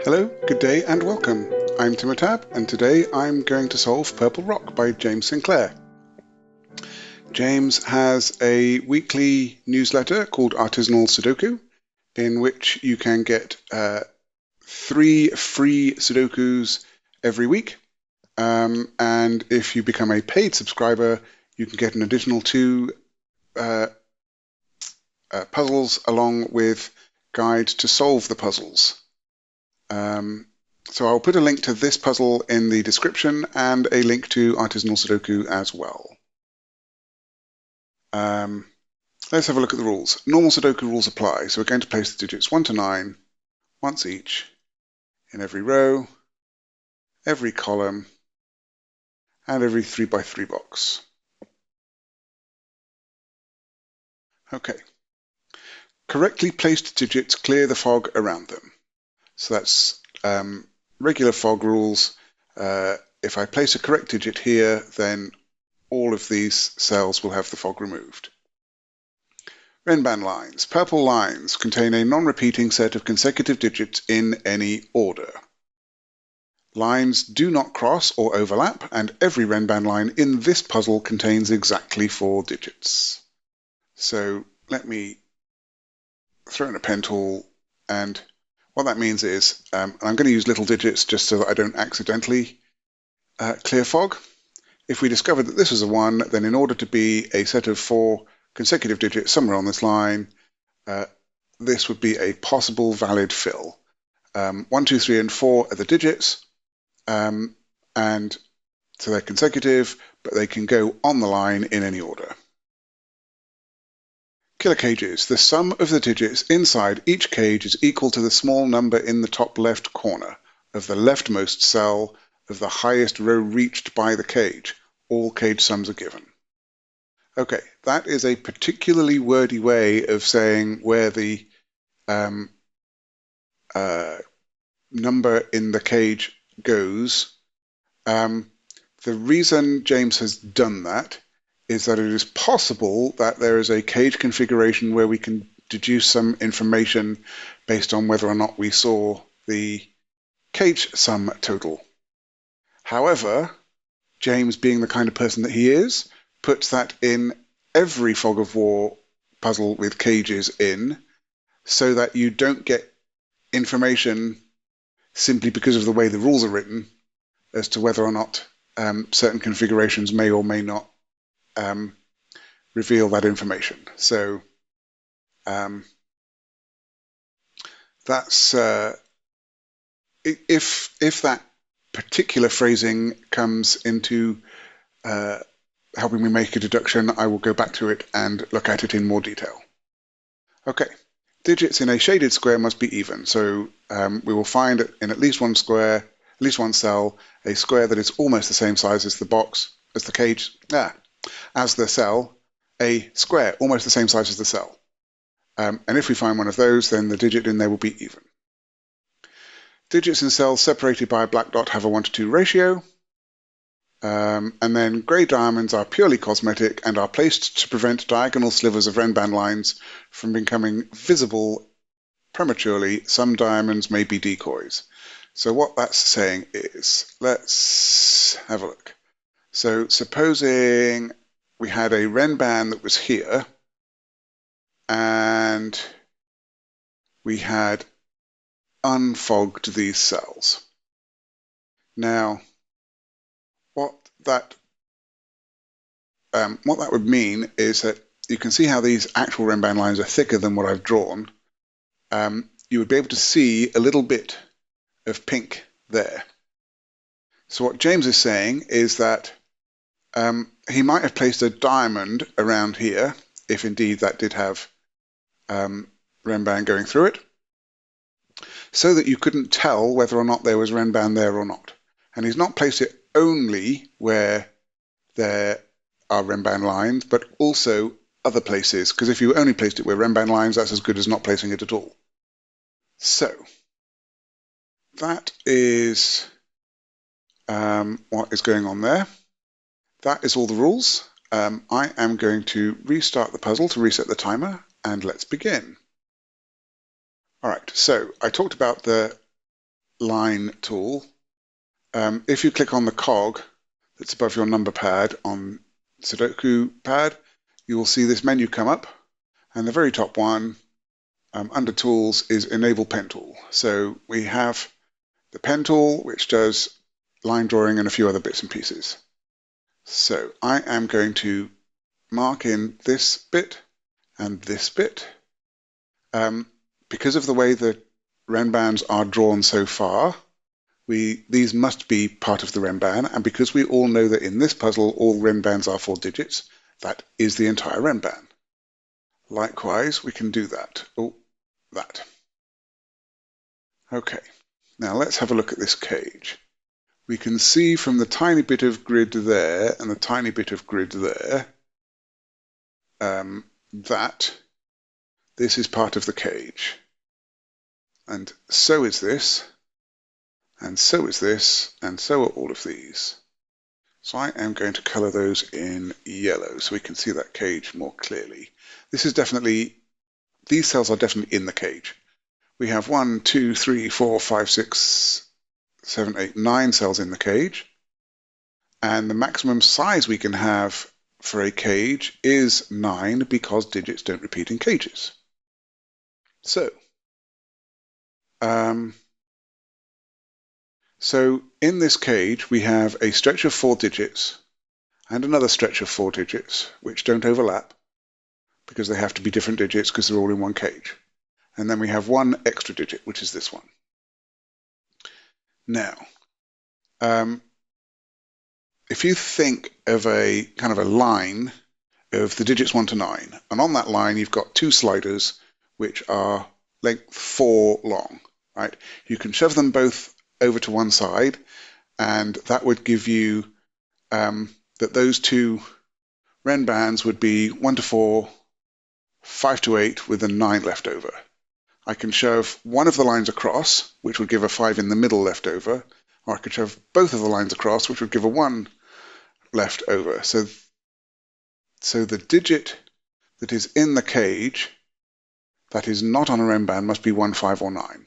Hello, good day and welcome. I'm Timotab and today I'm going to solve Purple Rock by James Sinclair. James has a weekly newsletter called Artisanal Sudoku in which you can get 3 free Sudokus every week, and if you become a paid subscriber you can get an additional 2 puzzles along with guides to solve the puzzles. So I'll put a link to this puzzle in the description and a link to Artisanal Sudoku as well. Let's have a look at the rules. Normal Sudoku rules apply, so we're going to place the digits 1 to 9 once each in every row, every column, and every 3x3 box. Okay. Correctly placed digits clear the fog around them. So that's regular fog rules. If I place a correct digit here, then all of these cells will have the fog removed. Renban lines. Purple lines contain a non-repeating set of consecutive digits in any order. Lines do not cross or overlap, and every Renban line in this puzzle contains exactly 4 digits. So let me throw in a pen tool, and what that means is I'm going to use little digits just so that I don't accidentally clear fog. If we discovered that this was a 1, then in order to be a set of 4 consecutive digits somewhere on this line, this would be a possible valid fill. 1, 2, 3, and 4 are the digits, and so they're consecutive, but they can go on the line in any order. Killer cages. The sum of the digits inside each cage is equal to the small number in the top left corner of the leftmost cell of the highest row reached by the cage. All cage sums are given. Okay, that is a particularly wordy way of saying where the number in the cage goes. The reason James has done that is that it is possible that there is a cage configuration where we can deduce some information based on whether or not we saw the cage sum total. However, James, being the kind of person that he is, puts that in every Fog of War puzzle with cages in, so that you don't get information simply because of the way the rules are written as to whether or not certain configurations may or may not reveal that information. So that's if that particular phrasing comes into helping me make a deduction, I will go back to it and look at it in more detail. Okay, digits in a shaded square must be even. So we will find in at least one square, at least one cell, a square that is almost the same size as the box, as the cage, as the cell, a square almost the same size as the cell. And if we find one of those, then the digit in there will be even. Digits in cells separated by a black dot have a 1:2 ratio. And then grey diamonds are purely cosmetic and are placed to prevent diagonal slivers of Renban lines from becoming visible prematurely. Some diamonds may be decoys. So what that's saying is, let's have a look. So supposing we had a Renban that was here, and we had unfogged these cells. Now, what that would mean is that you can see how these actual Renban lines are thicker than what I've drawn. You would be able to see a little bit of pink there. So what James is saying is that he might have placed a diamond around here, if indeed that did have Renban going through it, so that you couldn't tell whether or not there was Renban there or not. And he's not placed it only where there are Renban lines, but also other places, because if you only placed it where Renban lines, that's as good as not placing it at all. So that is what is going on there. That is all the rules. I am going to restart the puzzle to reset the timer, and let's begin. All right, so I talked about the line tool, if you click on the cog that's above your number pad on Sudoku pad, you will see this menu come up, and the very top one under Tools is Enable Pen Tool. So we have the pen tool, which does line drawing and a few other bits and pieces. So I am going to mark in this bit and this bit. Because of the way the Renbans are drawn so far, these must be part of the Renban, and because we all know that in this puzzle all Renbans are 4 digits, that is the entire Renban. Likewise, we can do that. Oh, that. Okay, now let's have a look at this cage. We can see from the tiny bit of grid there and the tiny bit of grid there that this is part of the cage. And so is this, and so is this, and so are all of these. So I am going to colour those in yellow so we can see that cage more clearly. This is definitely, these cells are definitely in the cage. We have 1, 2, 3, 4, 5, 6, 7, 8, 9 cells in the cage. And the maximum size we can have for a cage is 9 because digits don't repeat in cages. So in this cage we have a stretch of 4 digits and another stretch of 4 digits which don't overlap because they have to be different digits because they're all in one cage. And then we have one extra digit, which is this one. Now, if you think of a kind of a line of the digits 1 to 9, and on that line you've got 2 sliders which are length 4 long, right? You can shove them both over to one side, and that would give you that those 2 Renbans would be 1 to 4, 5 to 8 with a 9 left over. I can shove one of the lines across, which would give a 5 in the middle left over, or I could shove both of the lines across, which would give a 1 left over. So the digit that is in the cage that is not on a Renban must be 1, 5, or 9.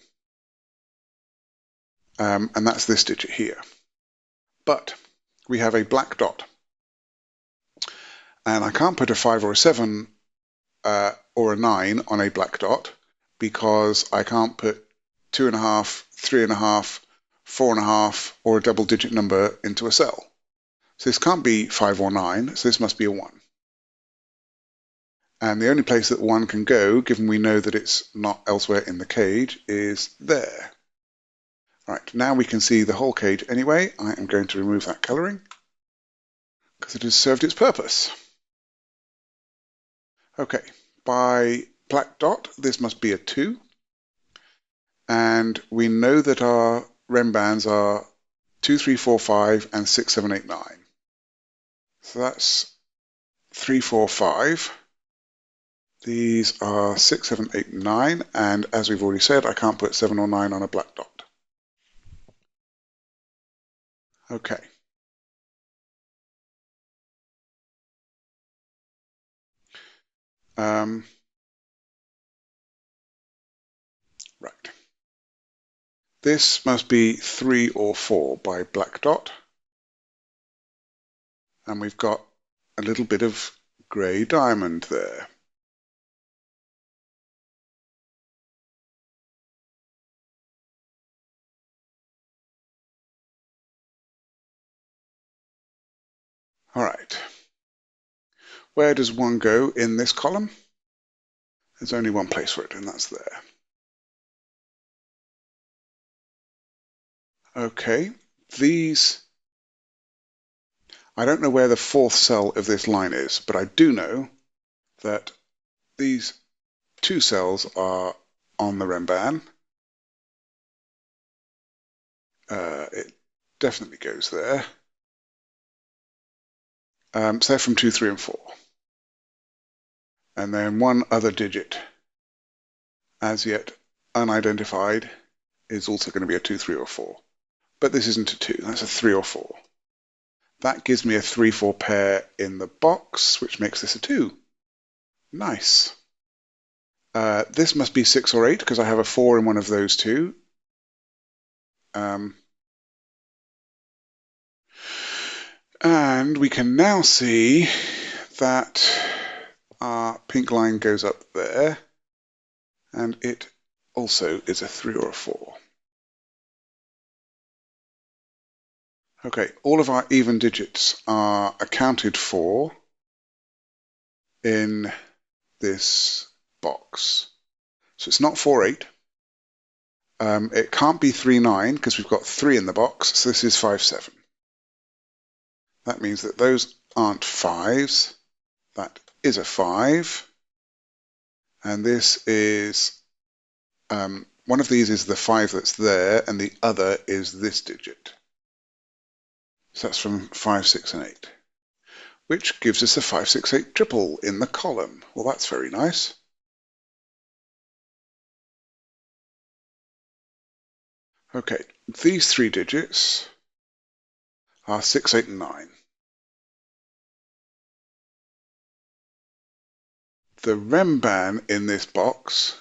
And that's this digit here. But we have a black dot. And I can't put a 5 or a 7 or a 9 on a black dot because I can't put 2.5, 3.5, 4.5, or a double-digit number into a cell. So this can't be 5 or 9, so this must be a 1. And the only place that 1 can go, given we know that it's not elsewhere in the cage, is there. Right, now we can see the whole cage anyway. I am going to remove that colouring because it has served its purpose. Okay, by black dot, this must be a 2. And we know that our Renbans are 2, 3, 4, 5, and 6, 7, 8, 9. So that's 3, 4, 5. These are 6, 7, 8, 9. And as we've already said, I can't put 7 or 9 on a black dot. Okay. Right. This must be 3 or 4 by black dot. And we've got a little bit of grey diamond there. All right. Where does 1 go in this column? There's only one place for it, and that's there. Okay, these, I don't know where the 4th cell of this line is, but I do know that these 2 cells are on the Renban. It definitely goes there. So they're from 2, 3, and 4. And then one other digit, as yet unidentified, is also going to be a 2, 3, or 4. But this isn't a 2, that's a 3 or 4. That gives me a 3, 4 pair in the box, which makes this a 2. Nice. This must be 6 or 8, because I have a 4 in one of those 2. And we can now see that our pink line goes up there, and it also is a 3 or a 4. Okay, all of our even digits are accounted for in this box. So it's not 4, 8. It can't be 3, 9 because we've got 3 in the box, so this is 5, 7. That means that those aren't 5s. That is a 5. And this is, one of these is the 5 that's there, and the other is this digit. So that's from 5, 6, and 8, which gives us a 5, 6, 8 triple in the column. Well, that's very nice. Okay, these 3 digits are 6, 8, and 9. The Renban in this box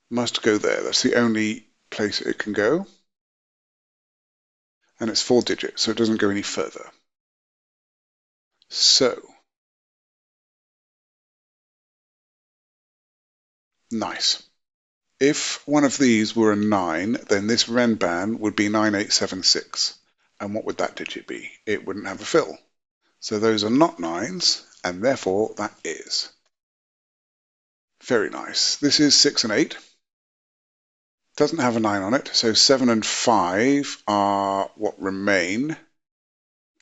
must go there. That's the only place it can go. And it's 4 digits, so it doesn't go any further. So, nice. If one of these were a 9, then this Renban would be 9876. And what would that digit be? It wouldn't have a fill. So those are not 9s, and therefore that is. Very nice. This is 6 and 8. Doesn't have a 9 on it, so 7 and 5 are what remain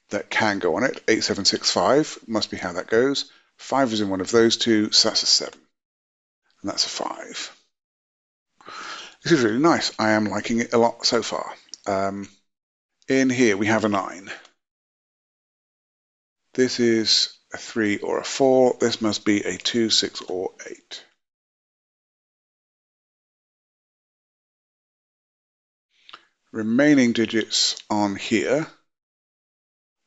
that can go on it. 8, 7, 6, 5 must be how that goes. 5 is in one of those two, so that's a 7. And that's a 5. This is really nice. I am liking it a lot so far. In here we have a 9. This is a 3 or a 4. This must be a 2, 6, or 8. Remaining digits on here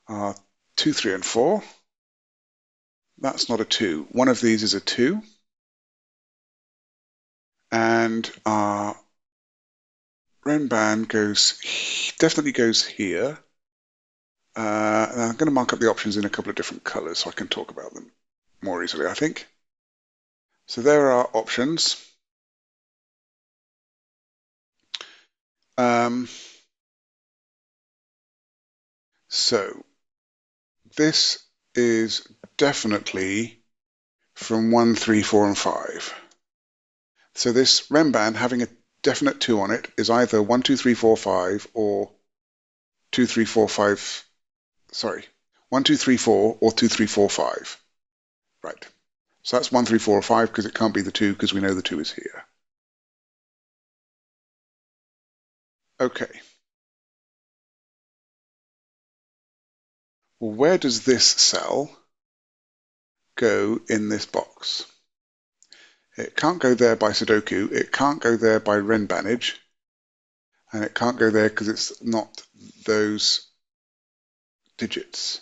are 2, 3, and 4. That's not a 2. One of these is a 2. And our Renban definitely goes here. And I'm going to mark up the options in a couple of different colors so I can talk about them more easily, I think. So there are options. So this is definitely from 1, 3, 4, and 5. So this Renban having a definite 2 on it is either 1, 2, 3, 4, 5 or 2, 3, 4, 5. Sorry, 1, 2, 3, 4 or 2, 3, 4, 5. Right. So that's 1, 3, 4, or 5 because it can't be the 2 because we know the 2 is here. Okay. Well, where does this cell go in this box? It can't go there by sudoku, it can't go there by Renbanage, and it can't go there because it's not those digits.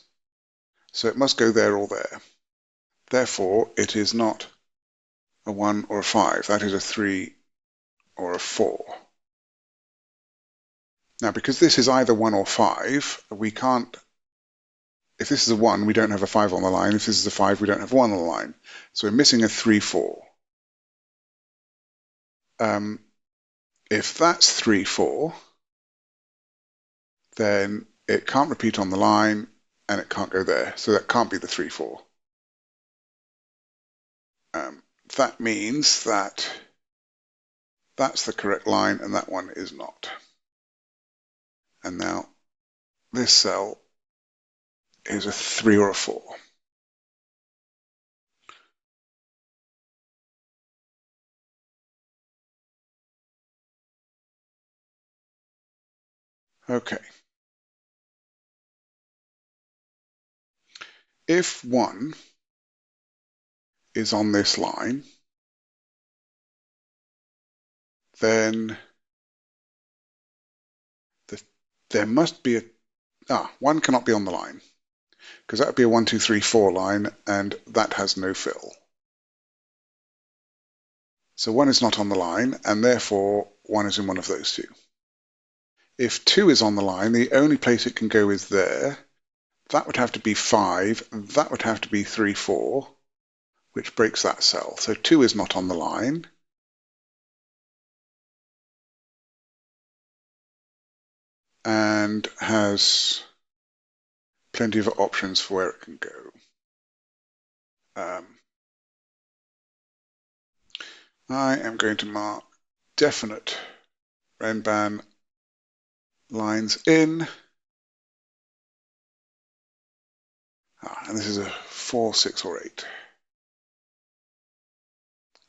So it must go there or there. Therefore, it is not a 1 or a 5. That is a 3 or a 4. Now, because this is either 1 or 5, we can't. If this is a 1, we don't have a 5 on the line. If this is a 5, we don't have 1 on the line. So we're missing a 3, 4. If that's 3, 4, then it can't repeat on the line and it can't go there. So that can't be the 3, 4. That means that that's the correct line and that one is not. And now this cell is a 3 or a 4. Okay. If 1 is on this line, then there must be a 1 cannot be on the line because that would be a 1, 2, 3, 4 line and that has no fill. So 1 is not on the line and therefore 1 is in one of those two. If 2 is on the line, the only place it can go is there. That would have to be 5. That would have to be 3, 4, which breaks that cell. So 2 is not on the line. And has plenty of options for where it can go. I am going to mark definite Renban lines in. And this is a 4, 6, or 8.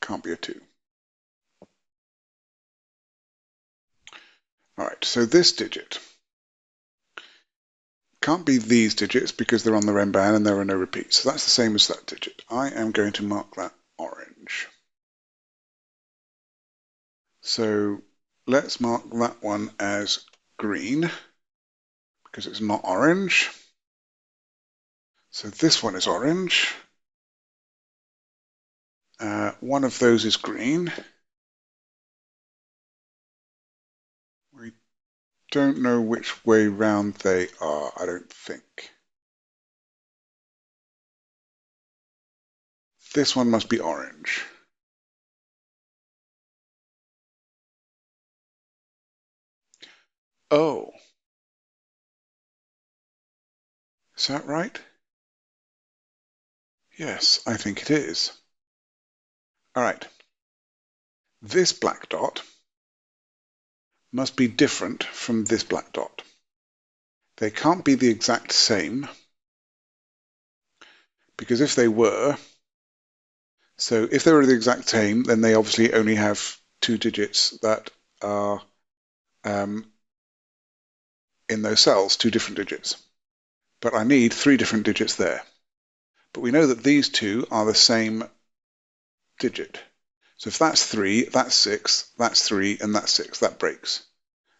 Can't be a 2. All right, so this digit can't be these digits because they're on the Renban and there are no repeats. So that's the same as that digit. I am going to mark that orange. So let's mark that one as green because it's not orange. So this one is orange. One of those is green. We don't know which way round they are, I don't think. This one must be orange. Oh. Is that right? Yes, I think it is. All right. This black dot must be different from this black dot. They can't be the exact same because if they were, so if they were the exact same, then they obviously only have 2 digits that are in those cells, 2 different digits. But I need 3 different digits there. But we know that these two are the same digit. So if that's 3, that's 6, that's 3, and that's 6, that breaks.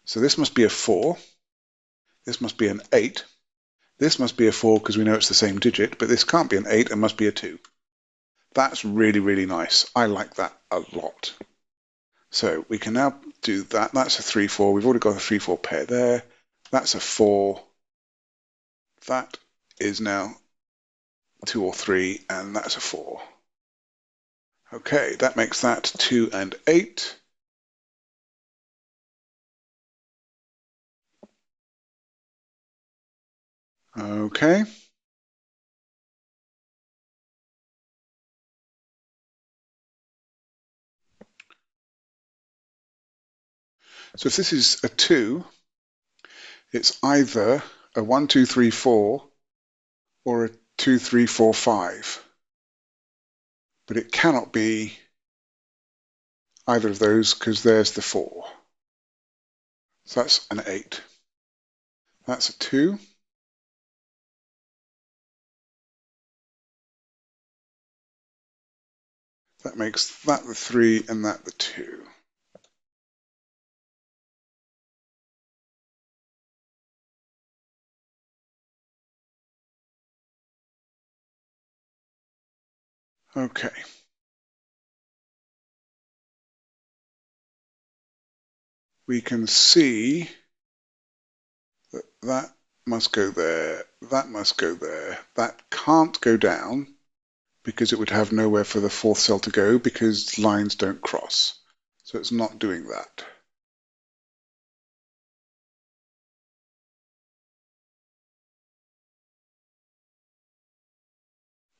So this must be a 4, this must be an 8, this must be a 4 because we know it's the same digit, but this can't be an 8, it must be a 2. That's really, really nice. I like that a lot. So we can now do that. That's a 3, 4. We've already got a 3, 4 pair there. That's a 4. That is now 2 or 3, and that's a 4. Okay, that makes that 2 and 8. Okay. So if this is a 2, it's either a 1, 2, 3, 4 or a 2, 3, 4, 5. But it cannot be either of those because there's the 4. So that's an 8. That's a 2. That makes that the 3 and that the 2. Okay. We can see that that must go there, that must go there. That can't go down because it would have nowhere for the 4th cell to go because lines don't cross. So it's not doing that.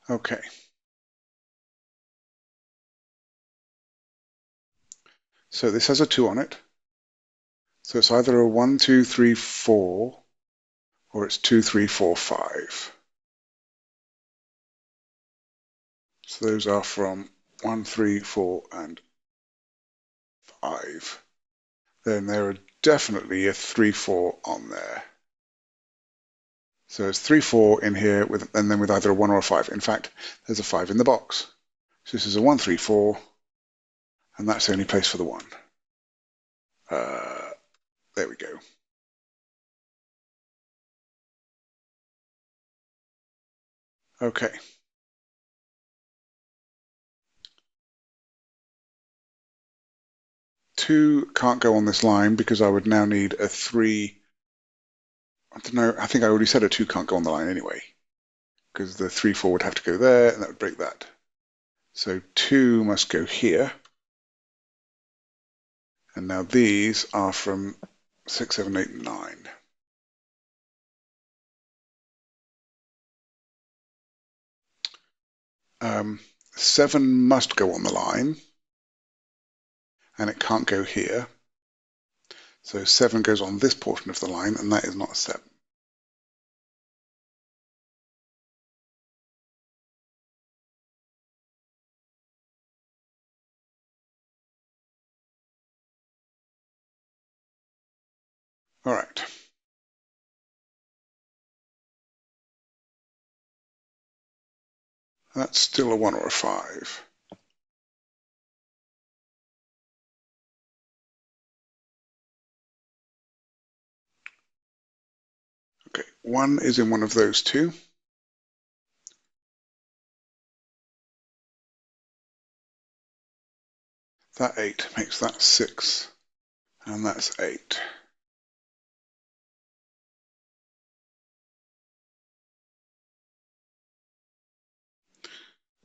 Okay. So this has a 2 on it. So it's either a 1, 2, 3, 4, or it's 2, 3, 4, 5. So those are from 1, 3, 4, and 5. Then there are definitely a 3, 4 on there. So it's 3, 4 in here, and then with either a 1 or a 5. In fact, there's a 5 in the box. So this is a 1, 3, 4, and that's the only place for the 1. There we go. Okay. 2 can't go on this line because I would now need a 3. I don't know, I think I already said a 2 can't go on the line anyway, because the 3, 4 would have to go there, and that would break that. So 2 must go here. And now these are from 6, 7, 8, 9. Um, 7 must go on the line, and it can't go here. So 7 goes on this portion of the line, and that is not a 7. All right. That's still a 1 or a 5. Okay, 1 is in one of those two. That 8 makes that 6, and that's 8.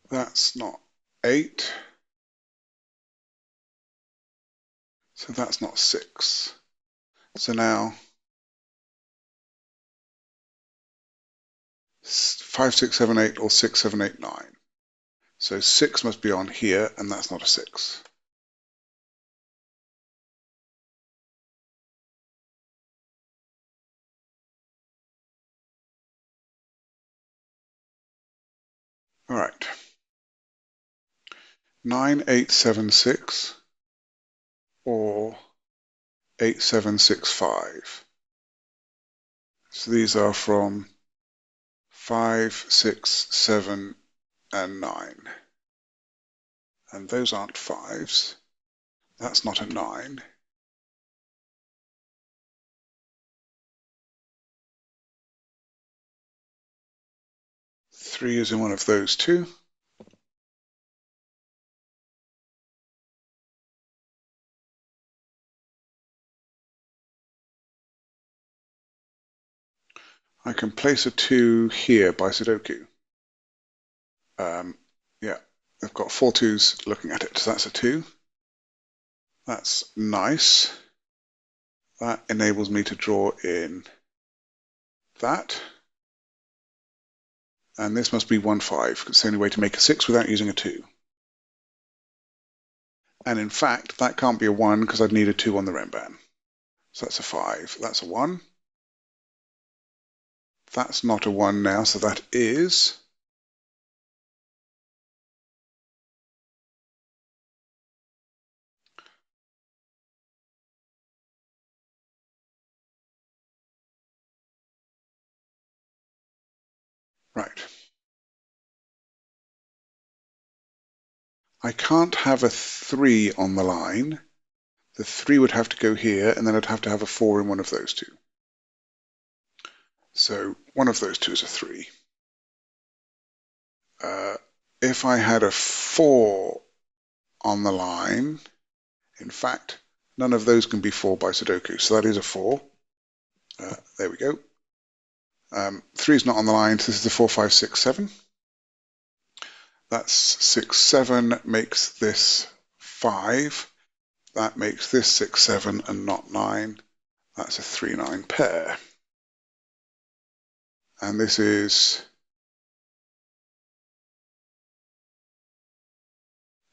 That's not 8, so that's not 6. So now 5, 6, 7, 8, or 6, 7, 8, 9. So 6 must be on here, and that's not a 6. All right. 9, 8, 7, 6, or 8, 7, 6, 5. So these are from 5, 6, 7, and 9. And those aren't 5s. That's not a 9. Three is in one of those two. I can place a 2 here by sudoku. Yeah, I've got 4 2s looking at it. So that's a 2. That's nice. That enables me to draw in that. And this must be 1, 5. It's the only way to make a 6 without using a 2. And in fact, that can't be a 1 because I'd need a 2 on the Renban. So that's a 5. That's a 1. That's not a 1 now, so that is right. I can't have a 3 on the line. The 3 would have to go here, and then I'd have to have a 4 in one of those two. So one of those two is a 3. If I had a 4 on the line, in fact, none of those can be 4 by sudoku, so that is a 4. There we go. 3 is not on the line, so this is a 4, 5, 6, 7. That's 6, 7 makes this 5. That makes this 6, 7 and not 9. That's a 3, 9 pair. And this is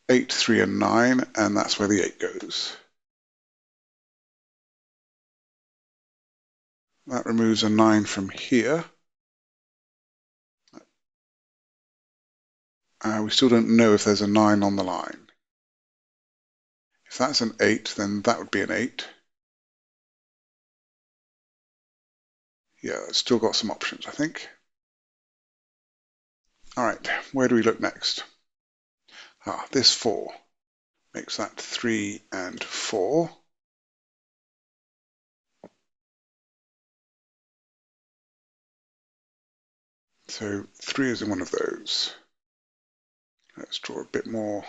8, 3, and 9, and that's where the 8 goes. That removes a 9 from here. We still don't know if there's a 9 on the line. If that's an 8, then that would be an 8. Yeah, it's still got some options, I think. All right, where do we look next? This 4 makes that 3 and 4. So 3 is in one of those. Let's draw a bit more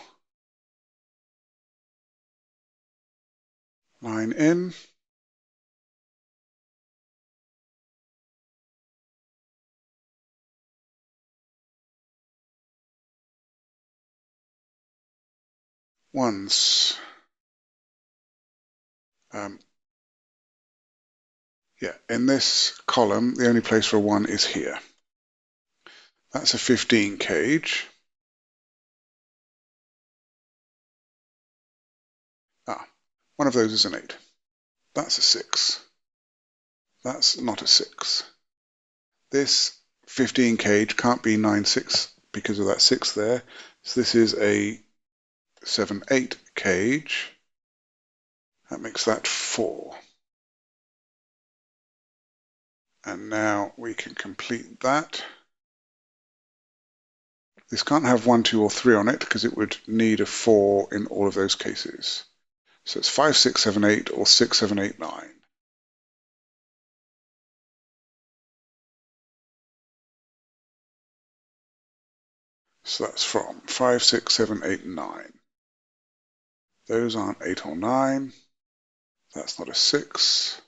line in, ones. Yeah, in this column, the only place for a 1 is here. That's a 15 cage. One of those is an 8. That's a 6. That's not a 6. This 15 cage can't be 9-6 because of that 6 there. So this is a 7-8 cage. That makes that 4. And now we can complete that. This can't have 1, 2, or 3 on it because it would need a 4 in all of those cases. So it's 5, 6, 7, 8 or 6, 7, 8, 9. So that's from 5, 6, 7, 8, 9. Those aren't 8 or 9. That's not a 6.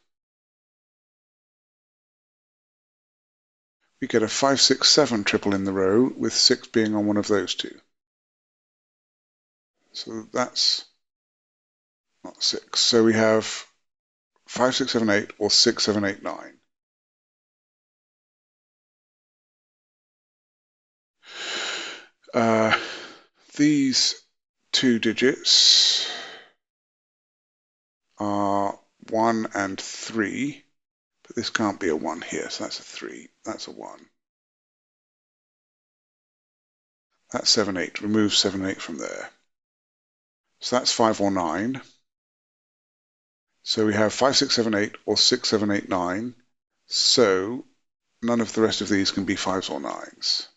We get a 5, 6, 7 triple in the row with 6 being on one of those two. So that's not 6. So we have 5, 6, 7, 8 or 6, 7, 8, 9. These two digits are 1 and 3, but this can't be a 1 here, so that's a 3. That's a 1. That's 7, 8. Remove 7, 8 from there. So that's 5 or 9. So we have 5, 6, 7, 8 or 6, 7, 8, 9. So none of the rest of these can be 5s or 9s.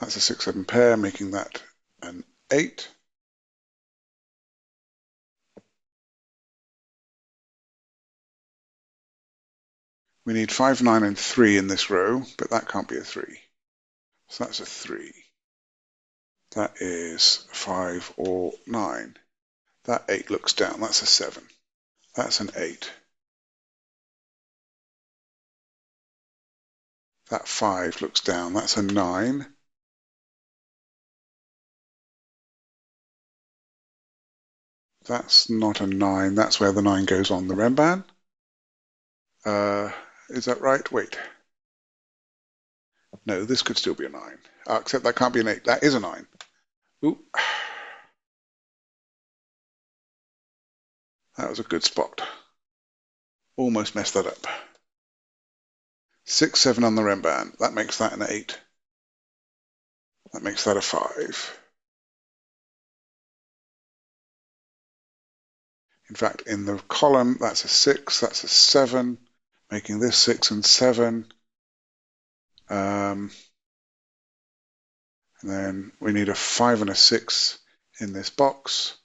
That's a 6, 7 pair, making that an 8. We need 5, 9, and 3 in this row, but that can't be a 3. So that's a 3. That is 5 or 9. That 8 looks down. That's a 7. That's an 8. That 5 looks down. That's a 9. That's not a 9. That's where the 9 goes on the Renban. Is that right? Wait. No, this could still be a 9. Except that can't be an 8. That is a 9. Ooh. That was a good spot. Almost messed that up. 6, 7 on the Renban. That makes that an 8. That makes that a 5. In fact, in the column, that's a 6, that's a 7, making this 6 and 7. And then we need a 5 and a 6 in this box,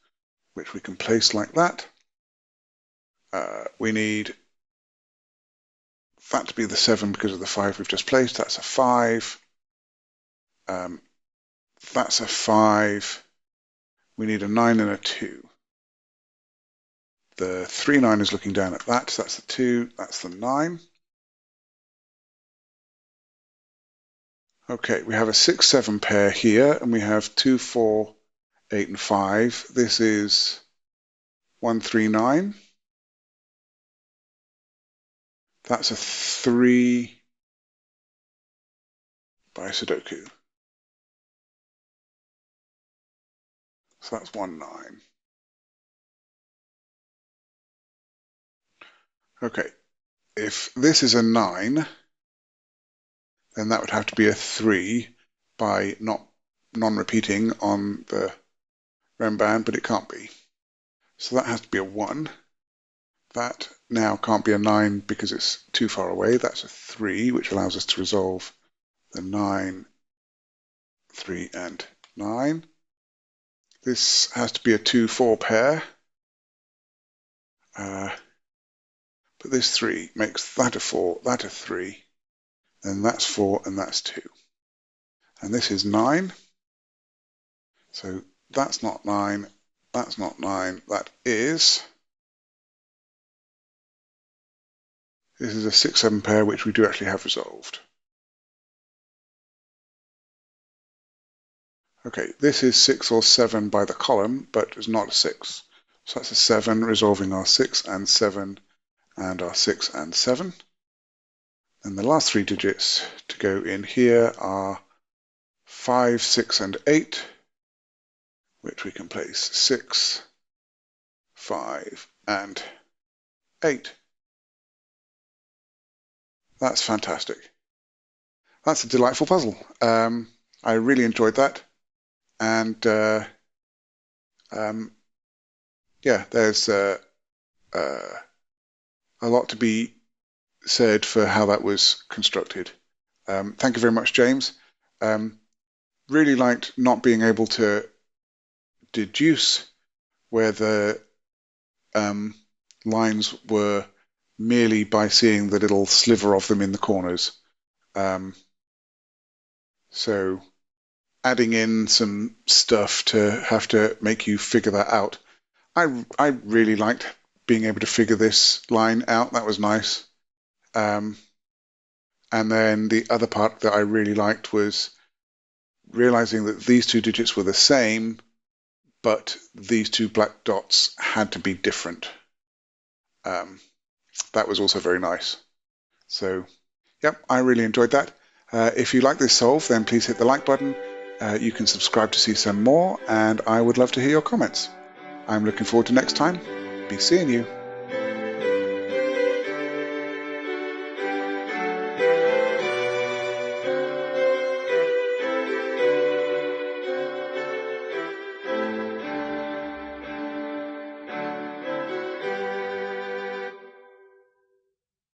which we can place like that. We need that to be the 7 because of the 5 we've just placed. That's a 5. That's a 5. We need a 9 and a 2. The 3, 9 is looking down at that. So that's the 2. That's the 9. Okay, we have a 6, 7 pair here, and we have 2, 4, 8, and 5. This is 1, 3, 9. That's a 3 by sudoku. So that's 1, 9. Okay, if this is a 9, then that would have to be a 3 by non-repeating on the Renban, but it can't be. So that has to be a 1. That now can't be a 9 because it's too far away. That's a 3, which allows us to resolve the 9, 3, and 9. This has to be a 2, 4 pair. But this 3 makes that a 4, that a 3, then that's 4, and that's 2. And this is 9. So that's not 9, That's not 9. That is... This is a 6-7 pair, which we do actually have resolved. Okay, this is 6 or 7 by the column, but it's not a 6. So that's a 7, resolving our 6 and 7 and our 6 and 7. And the last 3 digits to go in here are 5, 6, and 8, which we can place 6, 5, and 8. That's fantastic. That's a delightful puzzle. I really enjoyed that. And yeah, there's a lot to be said for how that was constructed. Thank you very much, James. Really liked not being able to deduce where the lines were merely by seeing the little sliver of them in the corners. So adding in some stuff to have to make you figure that out. I really liked being able to figure this line out. That was nice. And then the other part that I really liked was realizing that these 2 digits were the same, but these 2 black dots had to be different. That was also very nice. So, yep, I really enjoyed that. If you like this solve, then please hit the like button. You can subscribe to see some more, and I would love to hear your comments. I'm looking forward to next time. Be seeing you.